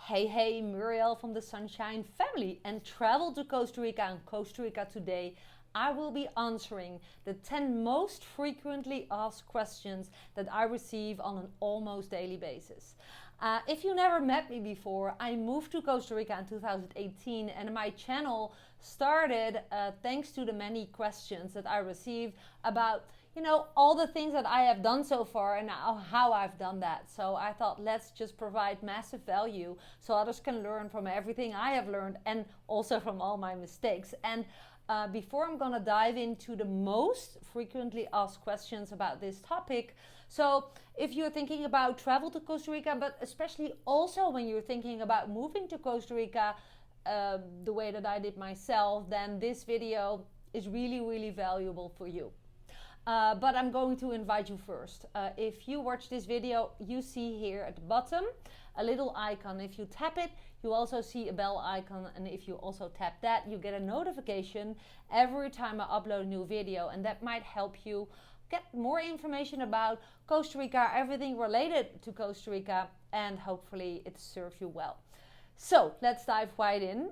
Hey, Muriel from the Sunshine Family, and Travel to Costa Rica. And Costa Rica today, I will be answering the 10 most frequently asked questions that I receive on an almost daily basis. If you never met me before, I moved to Costa Rica in 2018, and my channel started thanks to the many questions that I received about all the things that I have done so far and how I've done that. So I thought, let's just provide massive value so others can learn from everything I have learned and also from all my mistakes. And before I'm gonna dive into the most frequently asked questions about this topic, so if you're thinking about travel to Costa Rica, but especially also when you're thinking about moving to Costa Rica, the way that I did myself, then this video is really, really valuable for you. But I'm going to invite you first. If you watch this video, you see here at the bottom a little icon. If you tap it, you also see a bell icon. And if you also tap that, you get a notification every time I upload a new video. And that might help you get more information about Costa Rica, everything related to Costa Rica, and hopefully it serves you well. So let's dive right in.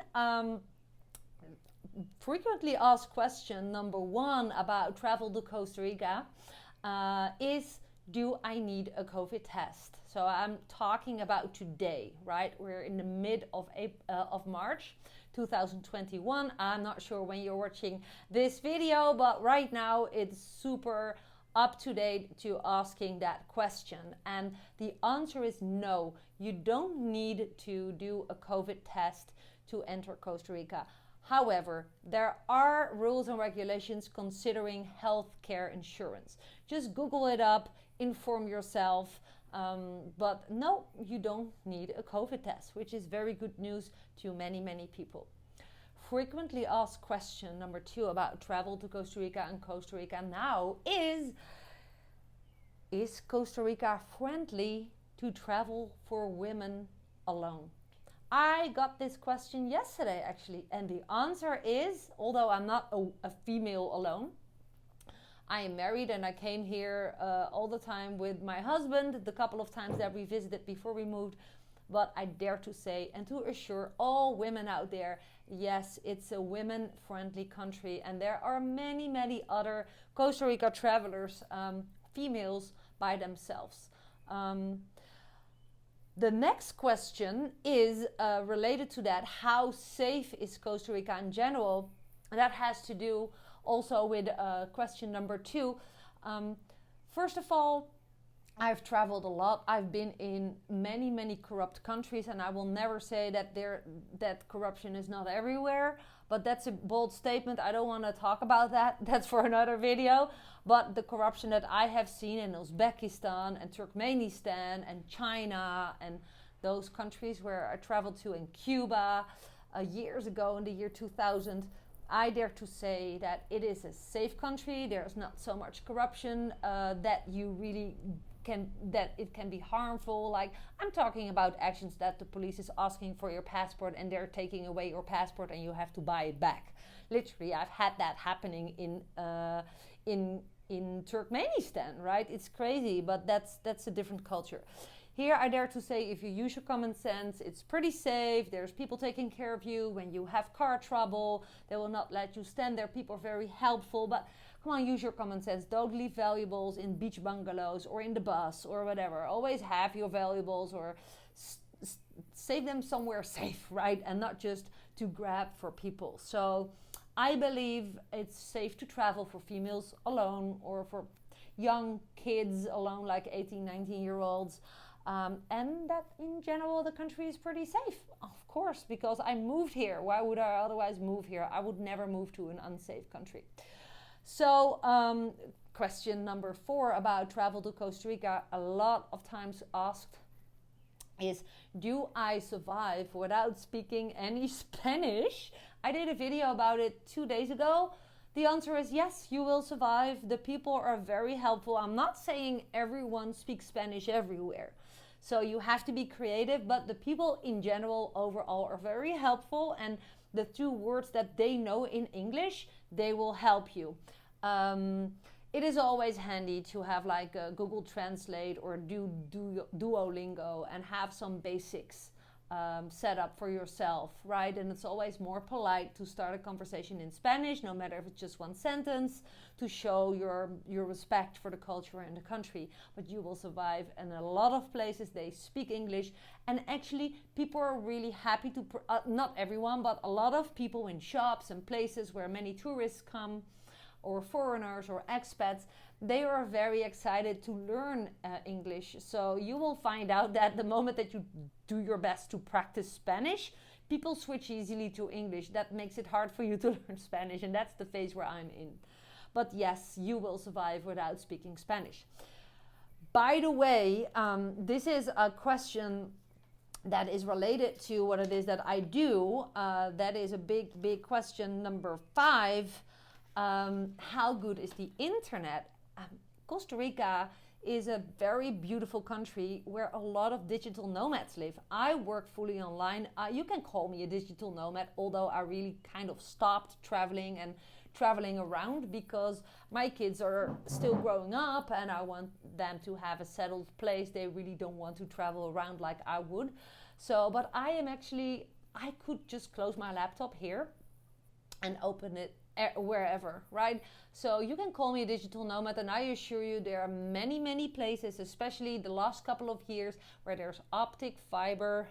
Frequently asked question number 1 about travel to Costa Rica is, do I need a COVID test? So I'm talking about today, right? We're in the mid of March 2021. I'm not sure when you're watching this video, but right now it's super up to date to asking that question. And the answer is no, you don't need to do a COVID test to enter Costa Rica. However, there are rules and regulations considering healthcare insurance. Just Google it up, inform yourself. But no, you don't need a COVID test, which is very good news to many, many people. Frequently asked question number 2 about travel to Costa Rica and Costa Rica now is Costa Rica friendly to travel for women alone? I got this question yesterday actually, and the answer is, although I'm not a female alone, I am married and I came here all the time with my husband, the couple of times that we visited before we moved. But I dare to say and to assure all women out there, yes, it's a women-friendly country, and there are many, many other Costa Rica travelers, females by themselves. The next question is related to that. How safe is Costa Rica in general? That has to do also with question number 2. First of all, I've traveled a lot. I've been in many, many corrupt countries, and I will never say that corruption is not everywhere. But that's a bold statement. I don't want to talk about that. That's for another video. But the corruption that I have seen in Uzbekistan and Turkmenistan and China and those countries where I traveled to, in Cuba years ago in the year 2000, I dare to say that it is a safe country. There's not so much corruption that it can be harmful. Like, I'm talking about actions that the police is asking for your passport and they're taking away your passport and you have to buy it back. Literally, I've had that happening in Turkmenistan, right? It's crazy, but that's a different culture. Here, I dare to say, if you use your common sense, it's pretty safe. There's people taking care of you. When you have car trouble, they will not let you stand there. People are very helpful, but come on, use your common sense. Don't leave valuables in beach bungalows or in the bus or whatever. Always have your valuables or save them somewhere safe, right? And not just to grab for people. So I believe it's safe to travel for females alone or for young kids alone, like 18, 19-year-olds. And that in general the country is pretty safe, of course, because I moved here. Why would I otherwise move here? I would never move to an unsafe country. So question number 4 about travel to Costa Rica, a lot of times asked, is, do I survive without speaking any Spanish? I did a video about it 2 days ago. The answer is yes, you will survive. The people are very helpful. I'm not saying everyone speaks Spanish everywhere. So you have to be creative, but the people in general overall are very helpful, and the 2 words that they know in English, they will help you. It is always handy to have like a Google Translate or do Duolingo and have some basics set up for yourself, right? And it's always more polite to start a conversation in Spanish, no matter if it's just one sentence, to show your respect for the culture and the country. But you will survive. And a lot of places they speak English, and actually people are really happy to not everyone, but a lot of people in shops and places where many tourists come, or foreigners or expats, they are very excited to learn English. So you will find out that the moment that you do your best to practice Spanish, people switch easily to English. That makes it hard for you to learn Spanish, and that's the phase where I'm in. But yes, you will survive without speaking Spanish. By the way, this is a question that is related to what it is that I do. That is a big question, number 5. How good is the internet? Costa Rica is a very beautiful country where a lot of digital nomads live. I work fully online. You can call me a digital nomad, although I really kind of stopped traveling around because my kids are still growing up and I want them to have a settled place. They really don't want to travel around like I would. So, but I could just close my laptop here and open it wherever, right? So you can call me a digital nomad, and I assure you there are many places, especially the last couple of years, where there's fiber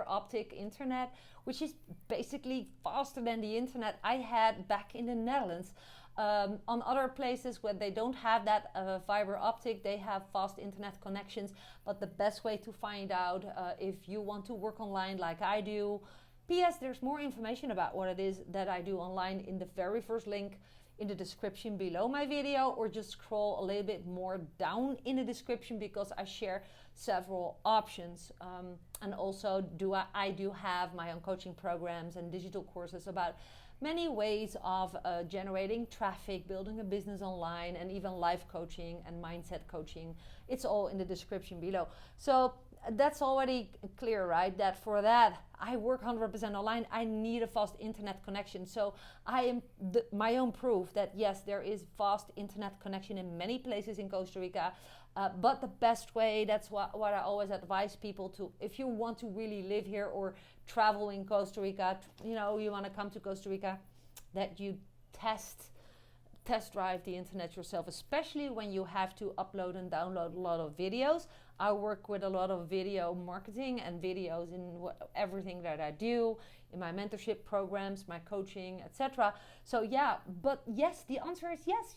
optic internet, which is basically faster than the internet I had back in the Netherlands. On other places where they don't have that fiber optic, they have fast internet connections. But the best way to find out if you want to work online like I do, P.S. There's more information about what it is that I do online in the very first link in the description below my video, or just scroll a little bit more down in the description because I share several options. And also I do have my own coaching programs and digital courses about many ways of generating traffic, building a business online, and even life coaching and mindset coaching. It's all in the description below. So that's already clear, right? That for that, I work 100% online. I need a fast internet connection. So I am my own proof that yes, there is fast internet connection in many places in Costa Rica. But the best way, that's what I always advise people to, if you want to really live here or travel in Costa Rica, you want to come to Costa Rica, that you test drive the internet yourself, especially when you have to upload and download a lot of videos. I work with a lot of video marketing and videos in everything that I do, in my mentorship programs, my coaching, etc. So yeah, but yes, the answer is yes.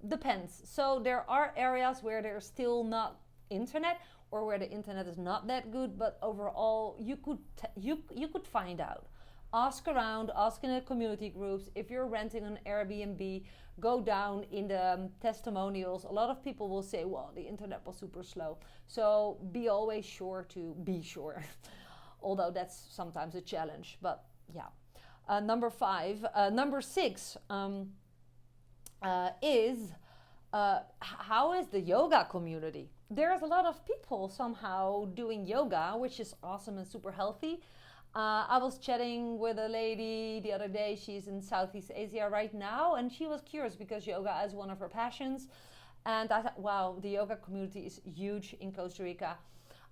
Depends. So there are areas where there's still not internet, or where the internet is not that good, but overall you could find out. Ask around, ask in the community groups. If you're renting an Airbnb, go down in the testimonials. A lot of people will say, well, the internet was super slow. So be always sure to be sure. Although that's sometimes a challenge, but yeah. Number 6 is how is the yoga community? There's a lot of people somehow doing yoga, which is awesome and super healthy. I was chatting with a lady the other day. She's in Southeast Asia right now, and she was curious because yoga is one of her passions. And I thought, wow, the yoga community is huge in Costa Rica.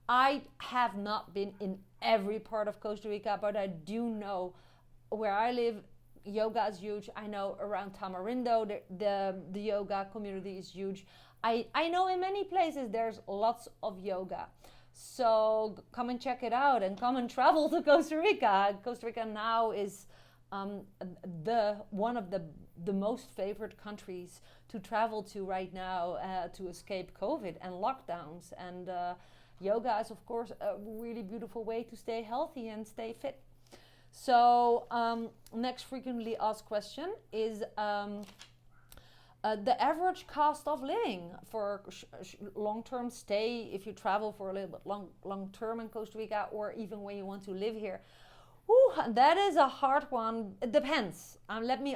I have not been in every part of Costa Rica, but I do know where I live, yoga is huge. I know around Tamarindo, the yoga community is huge. I know in many places there's lots of yoga. So come and check it out and come and travel to Costa Rica. Costa Rica now is one of the most favored countries to travel to right now to escape COVID and lockdowns. And yoga is, of course, a really beautiful way to stay healthy and stay fit. So next frequently asked question is the average cost of living for long-term stay, if you travel for a little bit long-term in Costa Rica, or even when you want to live here. Ooh, that is a hard one. It depends. Let me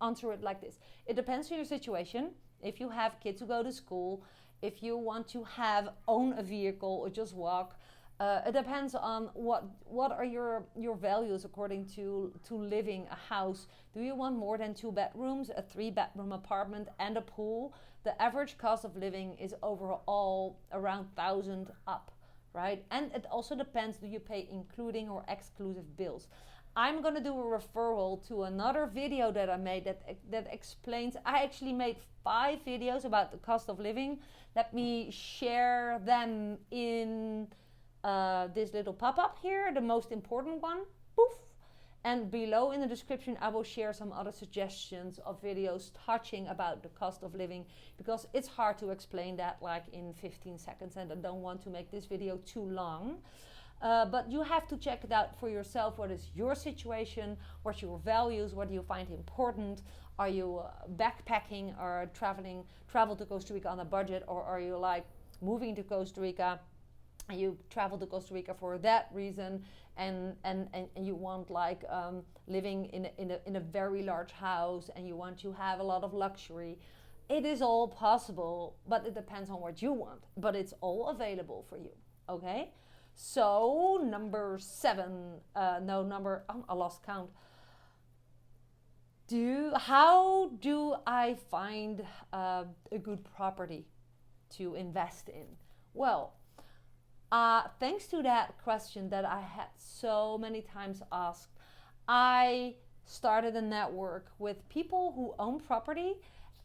answer it like this. It depends on your situation. If you have kids who go to school, if you want to own a vehicle or just walk, It depends on what are your values according to living a house. Do you want more than 2 bedrooms, a 3-bedroom apartment, and a pool? The average cost of living is overall around 1,000 up, right? And it also depends, do you pay including or exclusive bills? I'm gonna do a referral to another video that I made that explains. I actually made 5 videos about the cost of living. Let me share them in this little pop-up here, the most important one, poof. And below in the description I will share some other suggestions of videos touching about the cost of living, because it's hard to explain that like in 15 seconds and I don't want to make this video too long. But you have to check it out for yourself. What is your situation? What's your values? What do you find important? Are you backpacking or travel to Costa Rica on a budget, or are you like moving to Costa Rica and you travel to Costa Rica for that reason, and you want like living in a very large house and you want to have a lot of luxury? It is all possible, but it depends on what you want. But it's all available for you, okay? So number 7, I lost count. How do I find a good property to invest in? Well, thanks to that question that I had so many times asked, I started a network with people who own property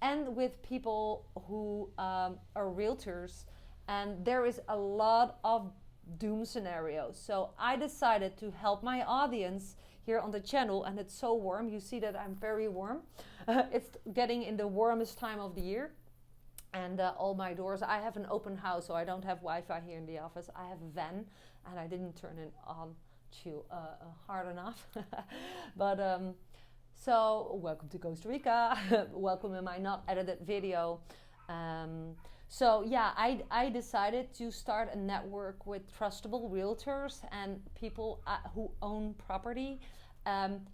and with people who are realtors, and there is a lot of doom scenarios. So I decided to help my audience here on the channel, and it's so warm. You see that I'm very warm. It's getting in the warmest time of the year. And all my doors, I have an open house, so I don't have Wi-Fi here in the office. I have a van, and I didn't turn it on to hard enough. But so welcome to Costa Rica. Welcome in my not edited video. So yeah, I decided to start a network with trustable realtors and people who own property.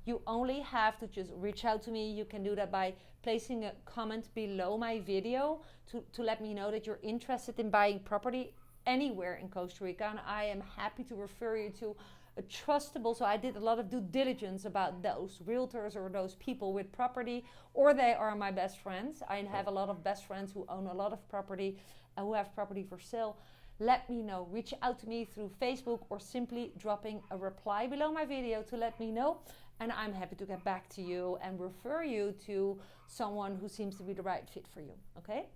You only have to just reach out to me. You can do that by placing a comment below my video to let me know that you're interested in buying property anywhere in Costa Rica, and I am happy to refer you to a trustable. So I did a lot of due diligence about those realtors or those people with property, or they are my best friends. I have a lot of best friends who own a lot of property and who have property for sale. Let me know. Reach out to me through Facebook or simply dropping a reply below my video to let me know, and I'm happy to get back to you and refer you to someone who seems to be the right fit for you. Okay?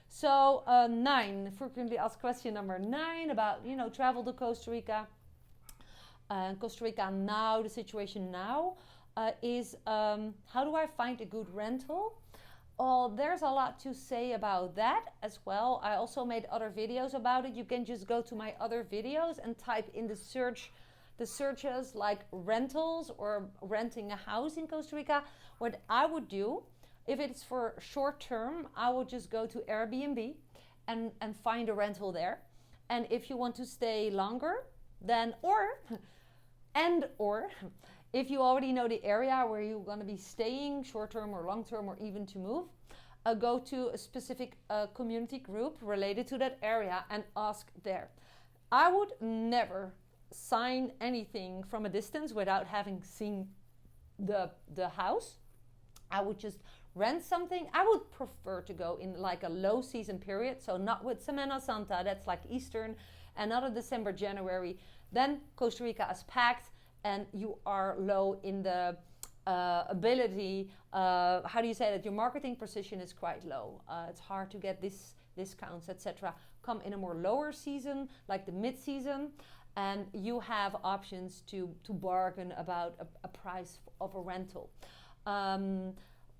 So 9, frequently asked question number 9 about travel to Costa Rica. Costa Rica now, the situation now is how do I find a good rental? Oh, there's a lot to say about that as well. I also made other videos about it. You can just go to my other videos and type in the searches like rentals or renting a house in Costa Rica. What I would do, if it's for short term, I would just go to Airbnb and find a rental there. And if you want to stay longer, then or if you already know the area where you're going to be staying, short-term or long-term, or even to move, go to a specific community group related to that area and ask there. I would never sign anything from a distance without having seen the house. I would just rent something. I would prefer to go in like a low season period, so not with Semana Santa, that's like Eastern, and not in December, January. Then Costa Rica is packed and you are low in the ability, how do you say that? Your marketing position is quite low. It's hard to get discounts, etc. Come in a more lower season, like the mid-season, and you have options to bargain about a price of a rental. But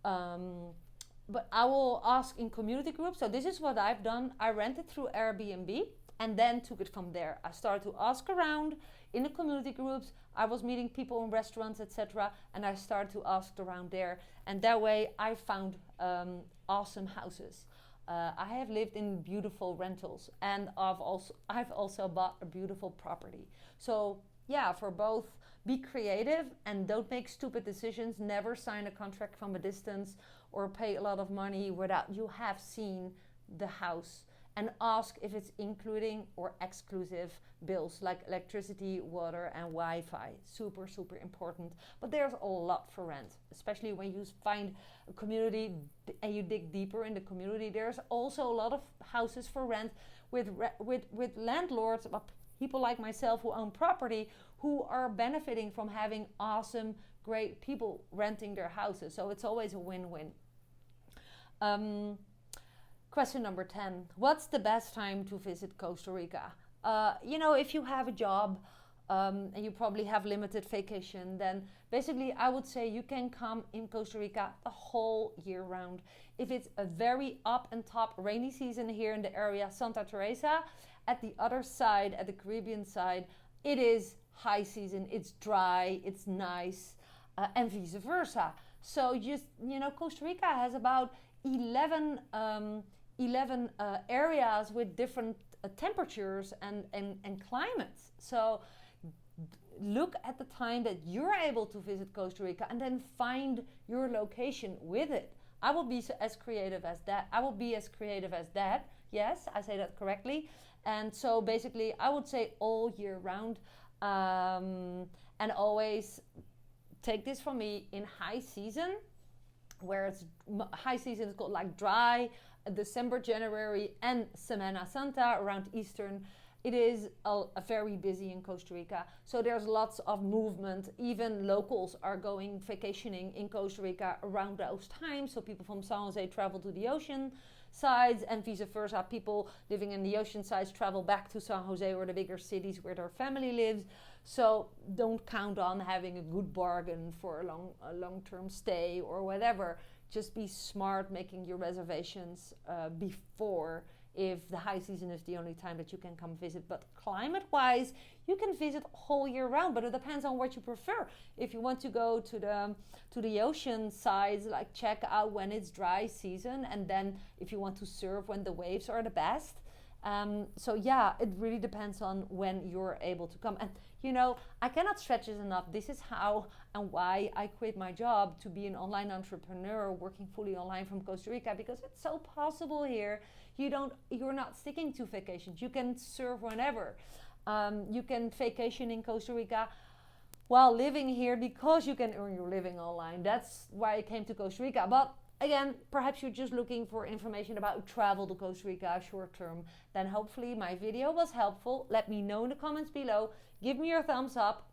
I will ask in community groups. So this is what I've done. I rented through Airbnb and then took it from there. I started to ask around in the community groups. I was meeting people in restaurants, etc. And I started to ask around there. And that way I found awesome houses. I have lived in beautiful rentals, and I've also bought a beautiful property. So yeah, for both, be creative and don't make stupid decisions. Never sign a contract from a distance or pay a lot of money without you have seen the house and ask if it's including or exclusive bills like electricity, water, and Wi-Fi. Super, super important. But there's a lot for rent, especially when you find a community and you dig deeper in the community. There's also a lot of houses for rent with landlords, people like myself who own property, who are benefiting from having awesome, great people renting their houses. So it's always a win-win. Question number 10. What's the best time to visit Costa Rica? If you have a job and you probably have limited vacation, then basically I would say you can come in Costa Rica the whole year round. If it's a very up and top rainy season here in the area, Santa Teresa, at the other side, at the Caribbean side, it is high season, it's dry, it's nice, and vice versa. So Costa Rica has about 11 areas with different temperatures and climates. So look at the time that you're able to visit Costa Rica and then find your location with it. I will be as creative as that. Yes, I say that correctly. And so basically I would say all year round, and always take this from me, in high season, where it's high season is called like dry, December, January, and Semana Santa around Eastern. It is a very busy in Costa Rica. So there's lots of movement. Even locals are going vacationing in Costa Rica around those times. So people from San Jose travel to the ocean sides, and vice versa. People living in the ocean sides travel back to San Jose or the bigger cities where their family lives. So don't count on having a good bargain for a long-term stay or whatever. Just be smart making your reservations before, if the high season is the only time that you can come visit. But climate-wise, you can visit whole year round, but it depends on what you prefer. If you want to go to the ocean sides, like check out when it's dry season, and then if you want to surf when the waves are the best. It really depends on when you're able to come. And I cannot stretch this enough. This is how and why I quit my job to be an online entrepreneur working fully online from Costa Rica, because it's so possible here. You're not sticking to vacations. You can surf whenever. You can vacation in Costa Rica while living here, because you can earn your living online. That's why I came to Costa Rica. But again, perhaps you're just looking for information about travel to Costa Rica short term. Then hopefully my video was helpful. Let me know in the comments below. Give me your thumbs up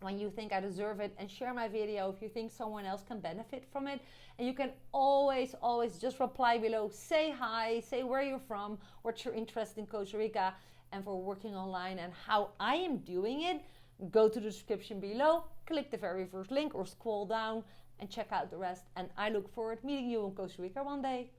when you think I deserve it, and share my video if you think someone else can benefit from it. And you can always just reply below. Say hi, say where you're from, what's your interest in Costa Rica and for working online, and how I am doing it. Go to the description below, click the very first link or scroll down and check out the rest. And I look forward to meeting you in Costa Rica one day.